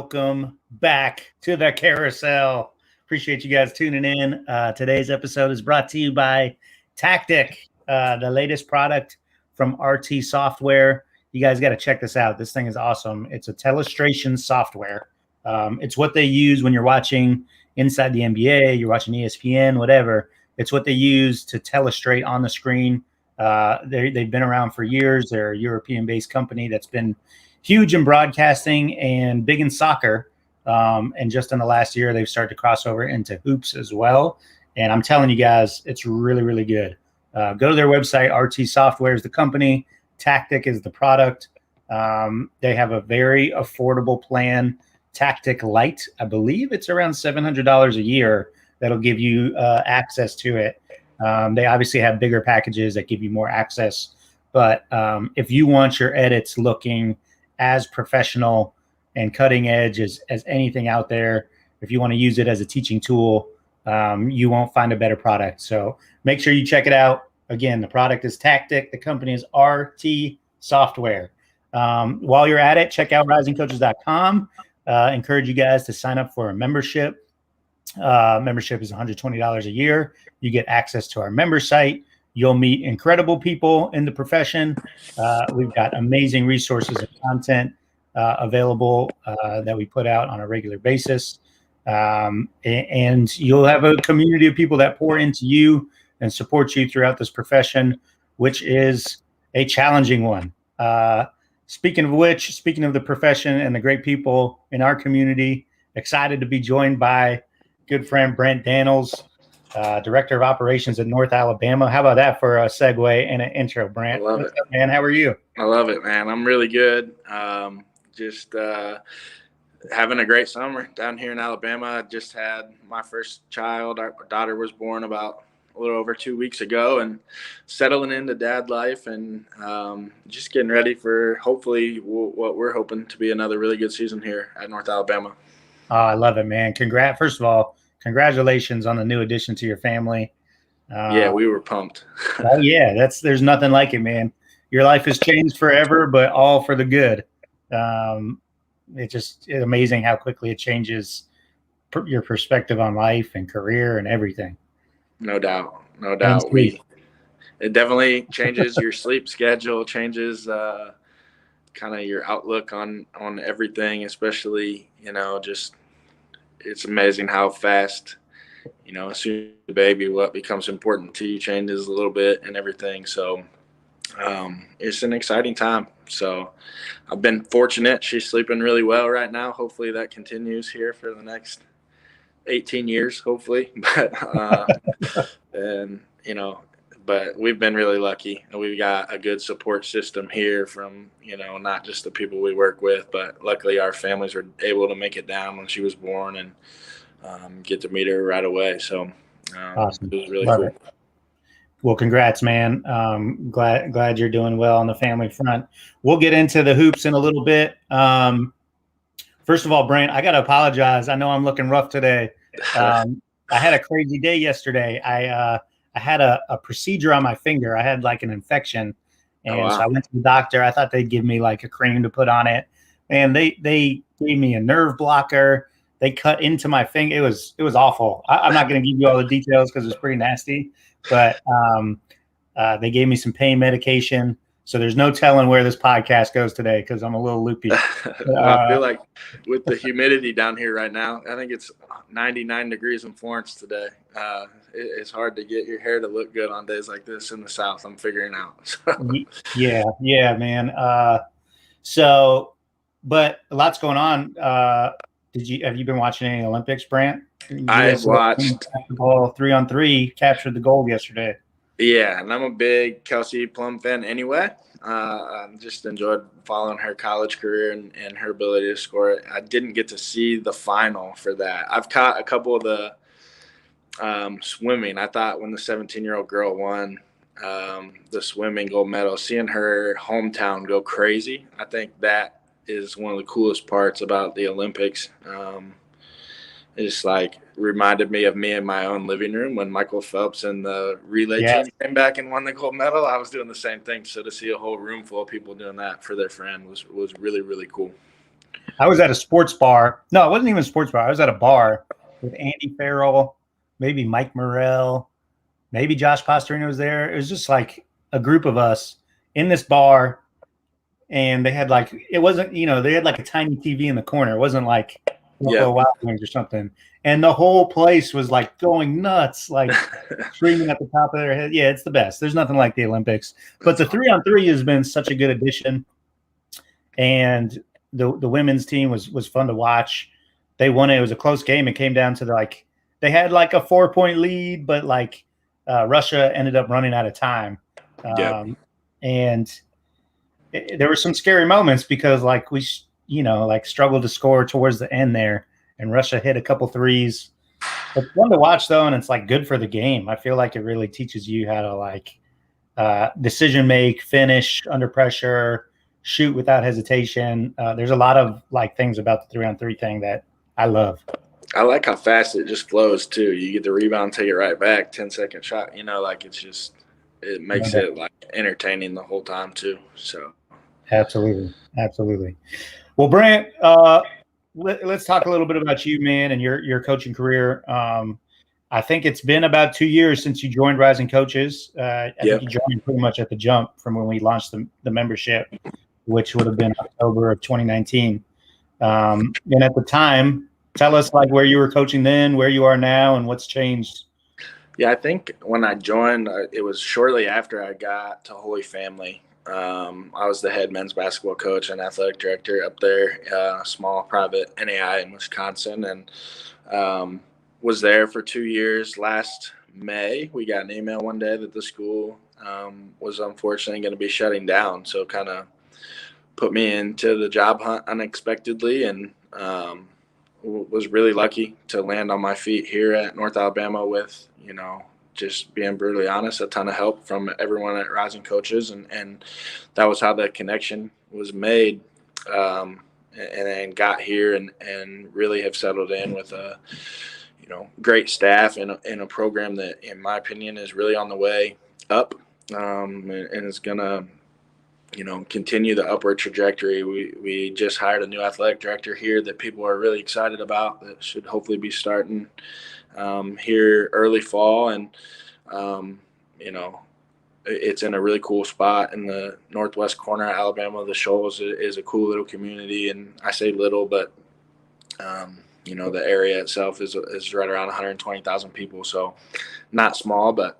welcome back to the Carousel. Appreciate you guys tuning in. Today's episode is brought to you by Tactic, the latest product from RT Software. You guys got to check this out. This thing is awesome. It's a telestration software. It's what they use when you're watching inside the NBA, you're watching ESPN, whatever. It's what they use to telestrate on the screen. They've been around for years. They're a European-based company that's been huge in broadcasting and big in soccer. And just in the last year, they've started to cross over into hoops as well. And I'm telling you guys, it's really, really good. Go to their website. RT Software is the company. Tactic is the product. They have a very affordable plan, Tactic Lite. I believe it's around $700 a year that'll give you access to it. They obviously have bigger packages that give you more access. But if you want your edits looking as professional and cutting edge as anything out there, if you want to use it as a teaching tool, you won't find a better product. So make sure you check it out. Again, the product is Tactic. The company is RT Software. While you're at it, check out risingcoaches.com. Encourage you guys to sign up for a membership. Membership is $120 a year. You get access to our member site. You'll meet incredible people in the profession. We've got amazing resources and content available that we put out on a regular basis. And you'll have a community of people that pour into you and support you throughout this profession, which is a challenging one. Speaking of which, speaking of the profession and the great people in our community, excited to be joined by good friend Brent Daniels, Director of Operations at North Alabama. How about that for a segue and an intro, Brent? I love What's it, up, man. How are you? I love it, man. I'm really good. Just having a great summer down here in Alabama. I just had my first child. Our daughter was born about a little over 2 weeks ago, and settling into dad life and just getting ready for hopefully what we're hoping to be another really good season here at North Alabama. Oh, I love it, man. First of all, congratulations on the new addition to your family. Yeah, we were pumped. Oh yeah, there's nothing like it, man. Your life has changed forever, but all for the good. It's amazing how quickly it changes your perspective on life and career and everything. No doubt. It definitely changes your sleep schedule, changes kind of your outlook on everything, especially, just it's amazing how fast, as soon as the baby, what becomes important to you changes a little bit and everything. So it's an exciting time. So I've been fortunate. She's sleeping really well right now. Hopefully that continues here for the next 18 years, hopefully. But we've been really lucky. We've got a good support system here from, not just the people we work with, but luckily our families were able to make it down when she was born and get to meet her right away. So awesome. It was really Love cool. It. Well, congrats, man. Glad you're doing well on the family front. We'll get into the hoops in a little bit. First of all, Brent, I got to apologize. I know I'm looking rough today. I had a crazy day yesterday. I had a procedure on my finger. I had like an infection. And So I went to the doctor. I thought they'd give me like a cream to put on it. And they gave me a nerve blocker. They cut into my finger. It was awful. I'm not going to give you all the details because it's pretty nasty. But they gave me some pain medication. So there's no telling where this podcast goes today because I'm a little loopy. I feel like with the humidity down here right now, I think it's 99 degrees in Florence today. It's hard to get your hair to look good on days like this in the South. I'm figuring out. Yeah, man. But a lot's going on. Have you been watching any Olympics, Brent? I've watched basketball 3-on-3 captured the gold yesterday. Yeah, and I'm a big Kelsey Plum fan anyway. I just enjoyed following her college career and her ability to score it. I didn't get to see the final for that. I've caught a couple of the swimming. I thought when the 17-year-old girl won the swimming gold medal, seeing her hometown go crazy, I think that is one of the coolest parts about the Olympics. It's like reminded me of me in my own living room when Michael Phelps and the relay team came back and won the gold medal. I was doing the same thing. So to see a whole room full of people doing that for their friend was really, really cool. I was at a sports bar. No, it wasn't even a sports bar. I was at a bar with Andy Farrell, maybe Mike Morrell, maybe Josh Pasterino was there. It was just like a group of us in this bar, and they had like it wasn't they had like a tiny TV in the corner. It wasn't like Buffalo Wild Wings or something, and the whole place was like going nuts, like screaming at the top of their head. Yeah, it's the best. There's nothing like the Olympics, but the 3-on-3 has been such a good addition, and the women's team was fun to watch. They won it. It was a close game. It came down to they had like a 4-point lead, but like Russia ended up running out of time. And there were some scary moments because like we struggled to score towards the end there, and Russia hit a couple threes. It's fun to watch though, and it's like good for the game. I feel like it really teaches you how to like decision make, finish under pressure, shoot without hesitation. There's a lot of like things about the 3-on-3 thing that I love. I like how fast it just flows too. You get the rebound, take it right back, 10-second shot. Like it makes it like entertaining the whole time too. So absolutely. Well, Brent, let's talk a little bit about you, man, and your coaching career. I think it's been about 2 years since you joined Rising Coaches. I think you joined pretty much at the jump from when we launched the membership, which would have been October of 2019. And at the time, tell us like where you were coaching then, where you are now, and what's changed. Yeah, I think when I joined, it was shortly after I got to Holy Family. I was the head men's basketball coach and athletic director up there, small private NAI in Wisconsin, and was there for 2 years. Last May, we got an email one day that the school was unfortunately going to be shutting down. So kind of put me into the job hunt unexpectedly, and was really lucky to land on my feet here at North Alabama with, just being brutally honest, a ton of help from everyone at Rising Coaches. And that was how the connection was made. And then got here and really have settled in with a, great staff and a program that, in my opinion, is really on the way up, and is going to, continue the upward trajectory. We just hired a new athletic director here that people are really excited about, that should hopefully be starting here early fall. And, it's in a really cool spot in the northwest corner of Alabama. The Shoals is a cool little community, and I say little, but the area itself is right around 120,000 people, so not small, but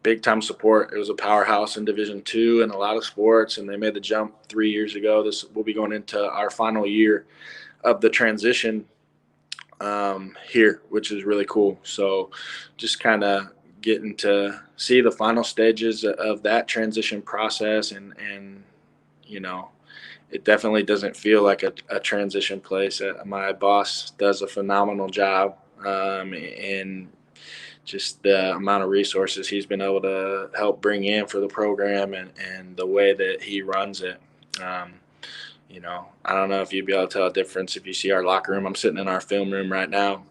big time support. It was a powerhouse in Division II in a lot of sports, and they made the jump 3 years ago. This will be going into our final year of the transition here, which is really cool. So just kind of getting to see the final stages of that transition process, and it definitely doesn't feel like a transition place. My boss does a phenomenal job, and just the amount of resources he's been able to help bring in for the program, and the way that he runs it. I don't know if you'd be able to tell a difference if you see our locker room. I'm sitting in our film room right now.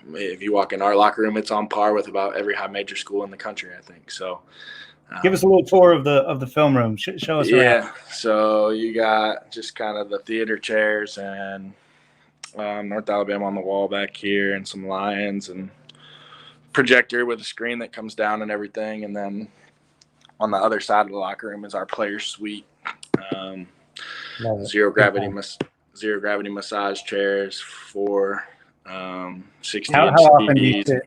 If you walk in our locker room, it's on par with about every high major school in the country, I think. So give us a little tour of the film room. Show us around. Yeah, so you got just kind of the theater chairs and North Alabama on the wall back here, and some lions and projector with a screen that comes down and everything. And then on the other side of the locker room is our player suite. Zero gravity massage chairs for 60-inch TVs.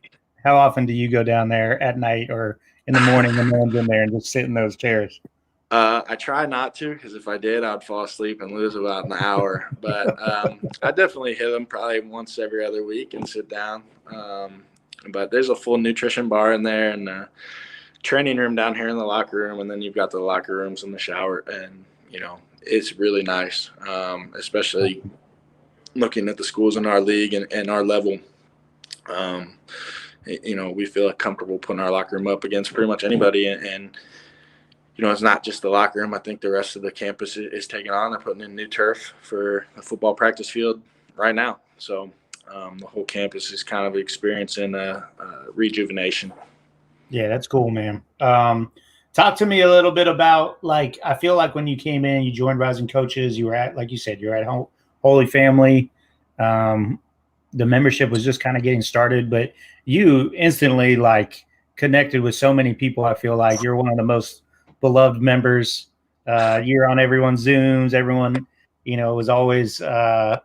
How often do you go down there at night or in the morning when no one's in there and just sit in those chairs? I try not to, because if I did, I'd fall asleep and lose about an hour. But I definitely hit them probably once every other week and sit down. But there's a full nutrition bar in there, and a training room down here in the locker room, and then you've got the locker rooms and the shower, and it's really nice, especially looking at the schools in our league and our level. We feel comfortable putting our locker room up against pretty much anybody, and it's not just the locker room. I think the rest of the campus is taking on. They're putting in new turf for the football practice field right now, so the whole campus is kind of experiencing a rejuvenation. Yeah, that's cool, man. Tell Talk to me a little bit about, like, I feel like when you came in, you joined Rising Coaches, you were at, like you said, you're at Holy Family. The membership was just kind of getting started, but you instantly like connected with so many people. I feel like you're one of the most beloved members. You're on everyone's Zooms. Everyone, was always had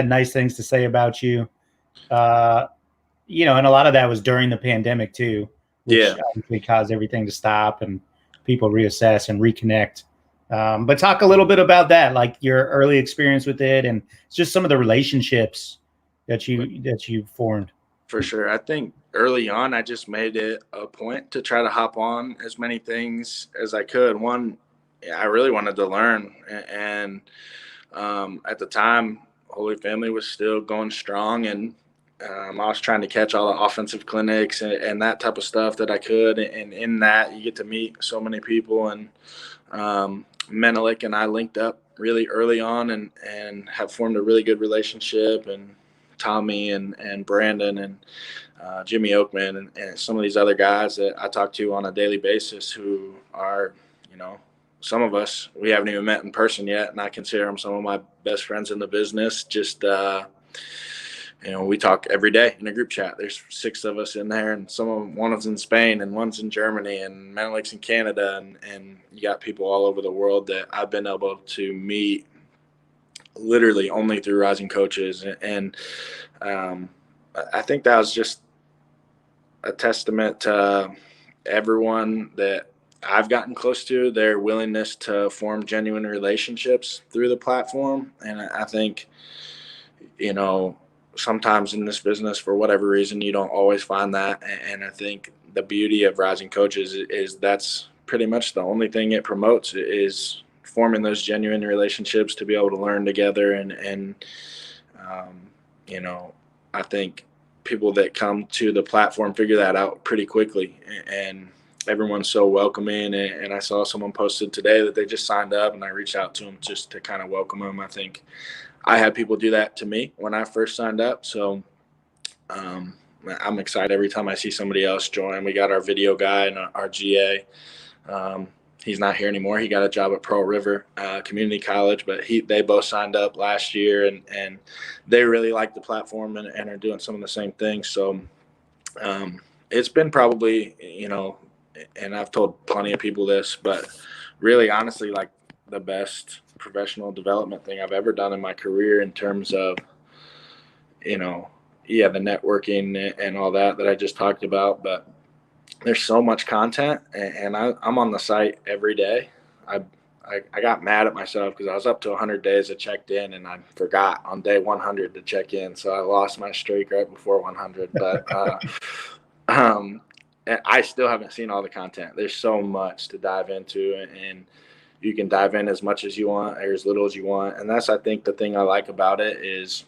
nice things to say about you. Uh, and a lot of that was during the pandemic too, which Yeah, obviously caused everything to stop and people reassess and reconnect. But talk a little bit about that, like your early experience with it, and just some of the relationships that you formed. for sure. I think early on, I just made it a point to try to hop on as many things as I could. One, I really wanted to learn, and at the time, Holy Family was still going strong, and I was trying to catch all the offensive clinics and that type of stuff that I could. And in that, you get to meet so many people. And Menelik and I linked up really early on and have formed a really good relationship. And Tommy and Brandon and Jimmy Oakman and some of these other guys that I talk to on a daily basis who are, some of us we haven't even met in person yet, and I consider them some of my best friends in the business. Just we talk every day in a group chat. There's 6 of us in there, and one is in Spain and one's in Germany and Menelik's in Canada, and you got people all over the world that I've been able to meet literally only through Rising Coaches. And I think that was just a testament to everyone that I've gotten close to, their willingness to form genuine relationships through the platform. And I think, sometimes in this business, for whatever reason, you don't always find that. And I think the beauty of Rising Coaches is that's pretty much the only thing it promotes is forming those genuine relationships to be able to learn together. And I think people that come to the platform figure that out pretty quickly. And everyone's so welcoming. And I saw someone posted today that they just signed up, and I reached out to them just to kind of welcome them. I think I had people do that to me when I first signed up. So I'm excited every time I see somebody else join. We got our video guy and our GA. He's not here anymore. He got a job at Pearl River Community College, but they both signed up last year, and they really like the platform and are doing some of the same things. So it's been probably, and I've told plenty of people this, but really honestly, like the best professional development thing I've ever done in my career in terms of, the networking and all that I just talked about. But there's so much content, and I'm on the site every day. I got mad at myself because I was up to 100 days. I checked in, and I forgot on day 100 to check in. So I lost my streak right before 100. But I still haven't seen all the content. There's so much to dive into, and you can dive in as much as you want or as little as you want. And that's, I think, the thing I like about it is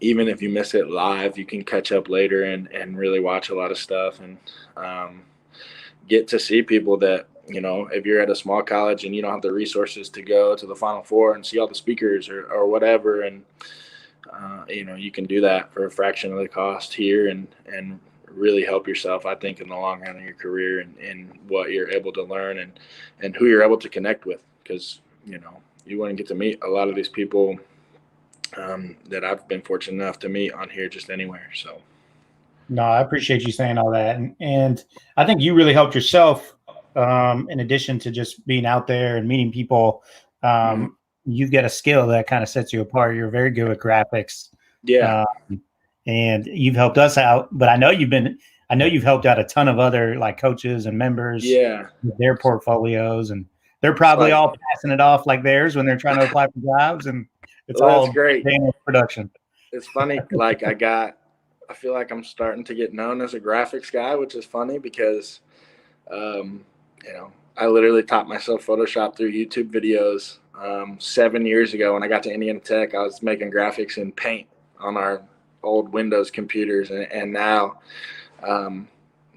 even if you miss it live, you can catch up later and really watch a lot of stuff and get to see people that, if you're at a small college and you don't have the resources to go to the Final Four and see all the speakers or whatever. And, you can do that for a fraction of the cost here and really help yourself, I think, in the long run of your career and what you're able to learn and who you're able to connect with. Because, you wouldn't get to meet a lot of these people that I've been fortunate enough to meet on here just anywhere. So. No, I appreciate you saying all that. And I think you really helped yourself in addition to just being out there and meeting people. You've got a skill that kind of sets you apart. You're very good with graphics. Yeah. And you've helped us out, but I know you've helped out a ton of other like coaches and members with their portfolios, and they're probably all passing it off like theirs when they're trying to apply for jobs, and it's all great production. It's funny. Like I feel like I'm starting to get known as a graphics guy, which is funny because, I literally taught myself Photoshop through YouTube videos 7 years ago. When I got to Indiana Tech, I was making graphics in Paint on our old Windows computers. And now I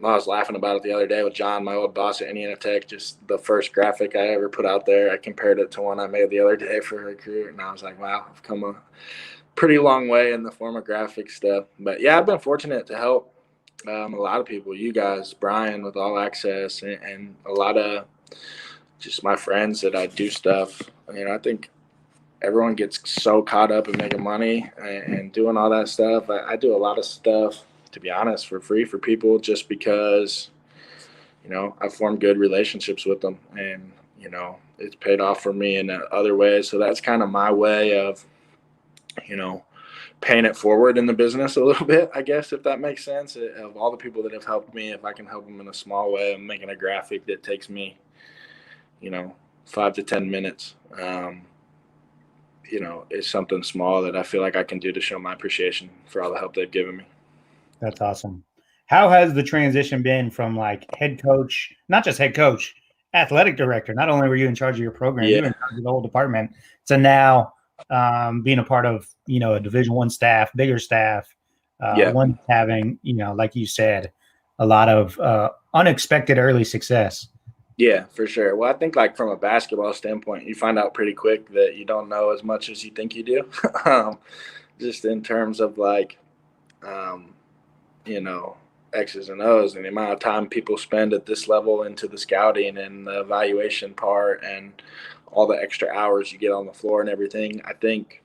was laughing about it the other day with John, my old boss at Indiana Tech, just the first graphic I ever put out there. I compared it to one I made the other day for a recruit. And I was like, wow, I've come a pretty long way in the form of graphic stuff. But yeah, I've been fortunate to help A lot of people, you guys, Brian with All Access, and a lot of just my friends that I do stuff. I think everyone gets so caught up in making money and doing all that stuff. I do a lot of stuff, to be honest, for free for people just because, I formed good relationships with them, and, it's paid off for me in other ways. So that's kind of my way of, paying it forward in the business a little bit, I guess, if that makes sense. Of all the people that have helped me, if I can help them in a small way, I'm making a graphic that takes me, 5 to 10 minutes. Is something small that I feel like I can do to show my appreciation for all the help they've given me. That's awesome. How has the transition been from like head coach, not just head coach, athletic director? Not only were you in charge of your program, you were in charge of the whole department. To now being a part of, a Division I staff, bigger staff, one having, like you said, a lot of unexpected early success. Yeah, for sure. Well, I think like from a basketball standpoint, you find out pretty quick that you don't know as much as you think you do. Just in terms of like, X's and O's and the amount of time people spend at this level into the scouting and the evaluation part and all the extra hours you get on the floor and everything. I think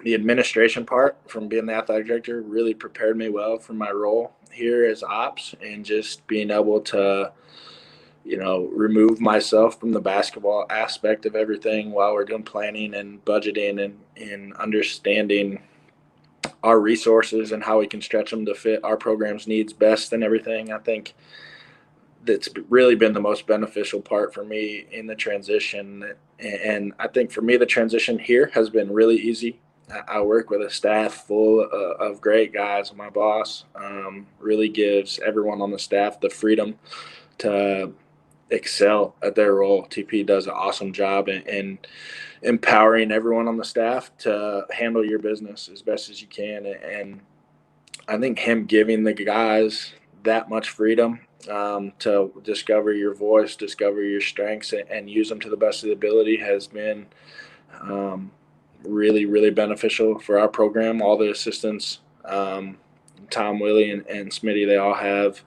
the administration part from being the athletic director really prepared me well for my role here as ops, and just being able to remove myself from the basketball aspect of everything while we're doing planning and budgeting and understanding our resources and how we can stretch them to fit our program's needs best and everything. I think that's really been the most beneficial part for me in the transition. And I think for me, the transition here has been really easy. I work with a staff full of great guys. My boss really gives everyone on the staff the freedom to excel at their role. TP does an awesome job in empowering everyone on the staff to handle your business as best as you can. And I think him giving the guys that much freedom to discover your voice, discover your strengths, and use them to the best of the ability has been really, really beneficial for our program. All the assistants, Tom, Willie, and Smitty, they all have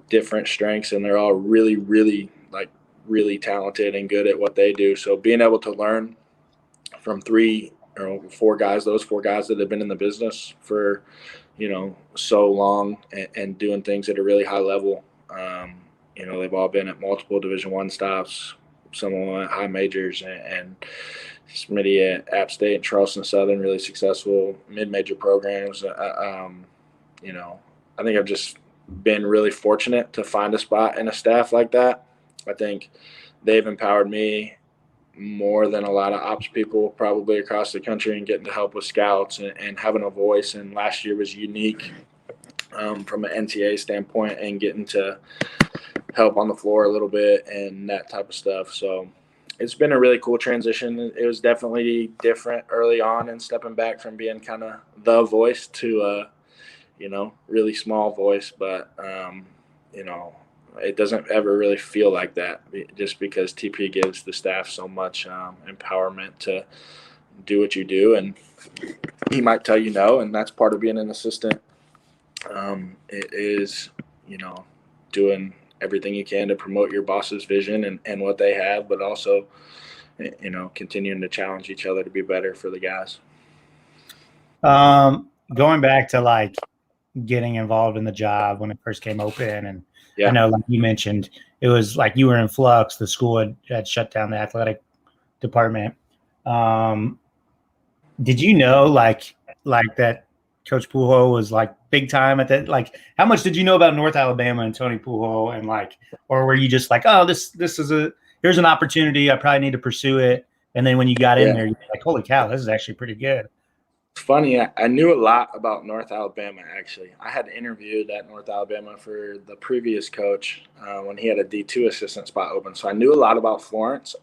different strengths, and they're all really, really really talented and good at what they do. So being able to learn from four guys that have been in the business for, so long and doing things at a really high level. They've all been at multiple Division I stops, some of them at high majors, and Smitty at App State and Charleston Southern, really successful mid-major programs. I think I've just been really fortunate to find a spot in a staff like that. I think they've empowered me more than a lot of ops people probably across the country, and getting to help with scouts and having a voice. And last year was unique from an NTA standpoint, and getting to help on the floor a little bit and that type of stuff. So it's been a really cool transition. It was definitely different early on, and stepping back from being kind of the voice to really small voice, but it doesn't ever really feel like that, just because TP gives the staff so much empowerment to do what you do. And he might tell you no, and that's part of being an assistant. It is, doing everything you can to promote your boss's vision and what they have, but also, continuing to challenge each other to be better for the guys. Going back to like getting involved in the job when it first came open, and I know, like you mentioned, it was like you were in flux. The school had shut down the athletic department. Did you know like that Coach Pujols was like big time at that? Like, how much did you know about North Alabama and Tony Pujols, and or were you just like, oh, this is here's an opportunity, I probably need to pursue it, and then when you got in there, you're like, holy cow, this is actually pretty good. It's funny. I knew a lot about North Alabama, actually. I had interviewed at North Alabama for the previous coach when he had a D2 assistant spot open. So I knew a lot about Florence.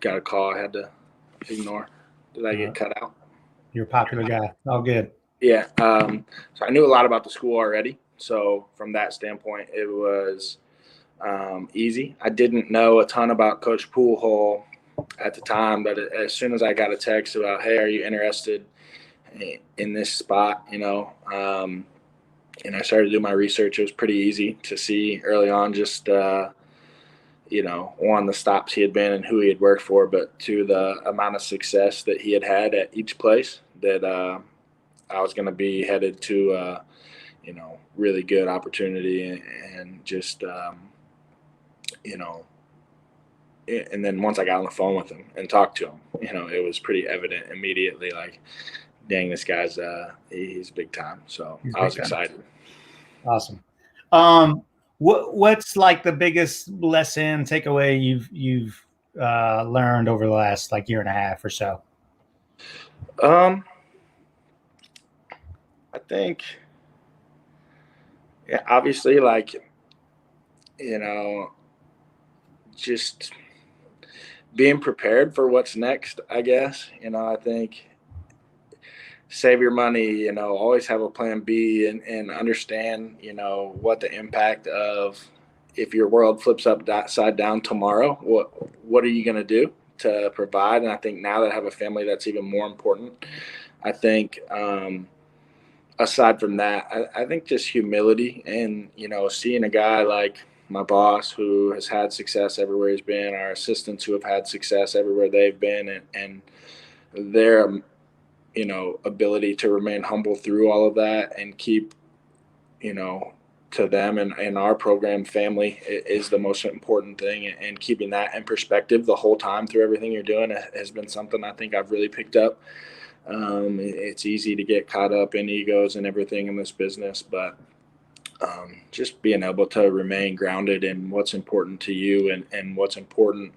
Got a call I had to ignore. Did I get cut out? You're a popular guy. All good. Yeah. So I knew a lot about the school already. So from that standpoint, it was easy. I didn't know a ton about Coach Pujols at the time, but as soon as I got a text about, hey, are you interested in this spot, and I started to do my research, it was pretty easy to see early on just, one, the stops he had been and who he had worked for, but two, the amount of success that he had had at each place that I was going to be headed to, really good opportunity and just, and then once I got on the phone with him and talked to him, it was pretty evident immediately, like, dang, this guy's he's big time. So I was excited. Awesome. What's like the biggest lesson takeaway you've learned over the last like year and a half or so? I think, obviously, like, just being prepared for what's next, I guess. I think save your money, always have a plan B and understand, what the impact of if your world flips upside down tomorrow, what are you going to do to provide? And I think now that I have a family, that's even more important. I think aside from that, I think just humility and, seeing a guy like my boss who has had success everywhere he's been, our assistants who have had success everywhere they've been, and their ability to remain humble through all of that and keep, to them and our program, family is the most important thing. And keeping that in perspective the whole time through everything you're doing has been something I think I've really picked up. It's easy to get caught up in egos and everything in this business, but just being able to remain grounded in what's important to you and what's important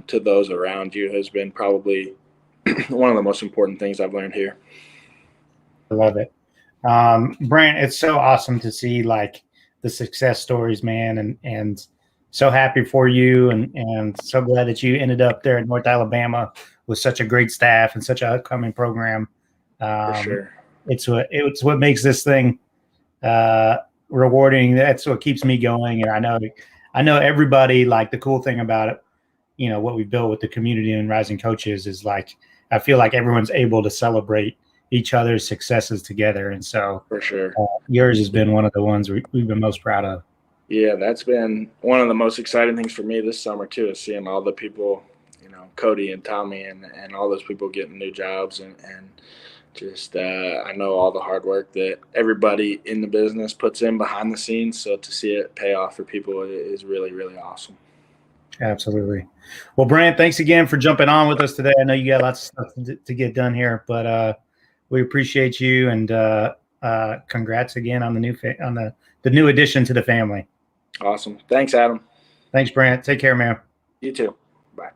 to those around you has been probably one of the most important things I've learned here. I love it. Brent, it's so awesome to see like the success stories, man, and so happy for you and so glad that you ended up there in North Alabama with such a great staff and such an upcoming program. For sure. It's what makes this thing rewarding. That's what keeps me going. And I know everybody, like, the cool thing about it, what we built with the community and Rising Coaches is like, I feel like everyone's able to celebrate each other's successes together. And so for sure, yours has been one of the ones we've been most proud of. Yeah, that's been one of the most exciting things for me this summer too, is seeing all the people, Cody and Tommy and all those people getting new jobs and just I know all the hard work that everybody in the business puts in behind the scenes. So to see it pay off for people is really, really awesome. Absolutely. Well, Brent, thanks again for jumping on with us today. I know you got lots of stuff to get done here, but we appreciate you and congrats again on the new addition to the family. Awesome. Thanks, Adam. Thanks, Brent. Take care, man. You too. Bye.